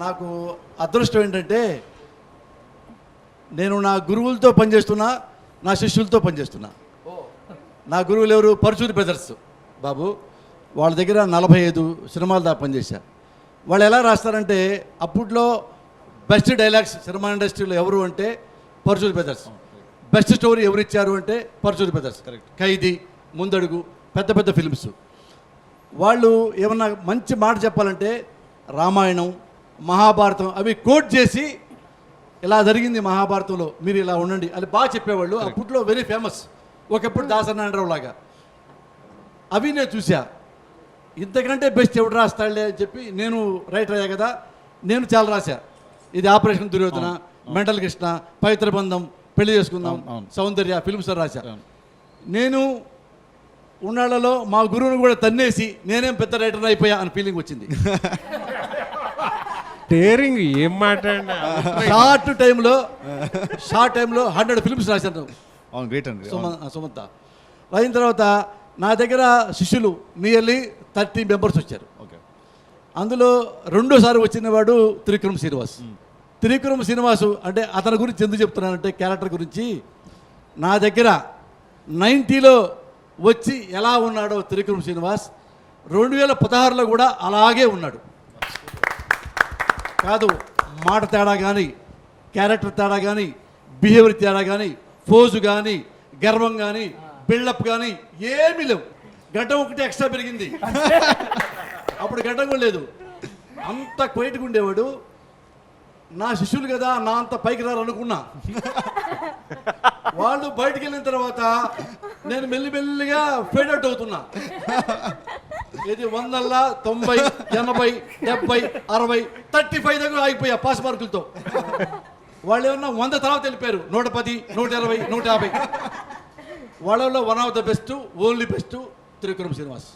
నాకు అదృష్టం ఏంటంటే నేను నా గురువులతో పనిచేస్తున్నా, నా శిష్యులతో పనిచేస్తున్నా. నా గురువులు ఎవరు? పరచూరి బ్రదర్స్ బాబు. వాళ్ళ దగ్గర 45 సినిమాలు దాకా పనిచేశా. వాళ్ళు ఎలా రాస్తారంటే, అప్పట్లో బెస్ట్ డైలాగ్స్ సినిమా ఇండస్ట్రీలో ఎవరు అంటే పరచూరి బ్రదర్స్. బెస్ట్ స్టోరీ ఎవరు ఇచ్చారు అంటే పరచూరి బ్రదర్స్. ఖైదీ, ముందడుగు, పెద్ద పెద్ద ఫిల్మ్స్. వాళ్ళు ఏమన్నా మంచి మాట చెప్పాలంటే రామాయణం, మహాభారతం అవి కోట్ చేసి ఇలా జరిగింది మహాభారతంలో, మీరు ఇలా ఉండండి అని బాగా చెప్పేవాళ్ళు. అప్పట్లో వెరీ ఫేమస్. ఒకప్పుడు దాసనారాయణరావు లాగా. అవి నేను చూసా. ఇంతకంటే బెస్ట్ ఎవడు రాస్తాడులే అని చెప్పి నేను రైటర్ అయ్యా కదా, నేను చాలా రాశా. ఇది ఆపరేషన్ దుర్యోధన, మెంటల్ కృష్ణ, పవిత్ర బంధం, పెళ్లి చేసుకుందాం, సౌందర్య ఫిల్మ్స్ రాశా. నేను ఉన్నాళ్లలో మా గురువుని కూడా తన్నేసి నేనేం పెద్ద రైటర్ అయిపోయా అని ఫీలింగ్ వచ్చింది. డేరింగ్ ఏం మాట్లాడినా షార్ట్ టైంలో 100 ఫిల్మ్స్ రాశాను. గ్రేట్ అండి. సుమంత అయిన తర్వాత నా దగ్గర శిష్యులు నియర్లీ 30 మెంబర్స్ వచ్చారు. ఓకే. అందులో రెండోసారి వచ్చిన వాడు త్రివిక్రమ్ శ్రీనివాస్. త్రివిక్రమ్ శ్రీనివాసు అంటే అతని గురించి ఎందుకు చెప్తున్నానంటే, క్యారెక్టర్ గురించి నా దగ్గర 90లో వచ్చి ఎలా ఉన్నాడో త్రివిక్రమ్ శ్రీనివాస్ 2016లో కూడా అలాగే ఉన్నాడు. కాదు, మాట తేడా కానీ, క్యారెక్టర్ తేడా కానీ, బిహేవియర్ తేడా కానీ, ఫోజు కానీ, గర్వం కానీ, బిల్డప్ కానీ ఏమీ లేవు. గడ్డం ఒకటి ఎక్స్ట్రా పెరిగింది. అప్పుడు గడ్డం కూడా లేదు. అంత క్వైట్గా ఉండేవాడు. నా శిష్యులు కదా, నా అంత పైకి రారు అనుకున్నా. వాళ్ళు బయటికి వెళ్ళిన తర్వాత నేను మెల్లిమెల్లిగా ఫేడ్ అవుట్ అవుతున్నా. ఇది 100, 90, 80, 70, 60, 35 దగ్గర ఆగిపోయా పాస్ మార్కులతో. వాళ్ళు ఏమన్నా 100 తర్వాత వెళ్ళిపోయారు. 110, 120, 150. వాళ్ళలో one of the best, only best Trivikram Srinivas.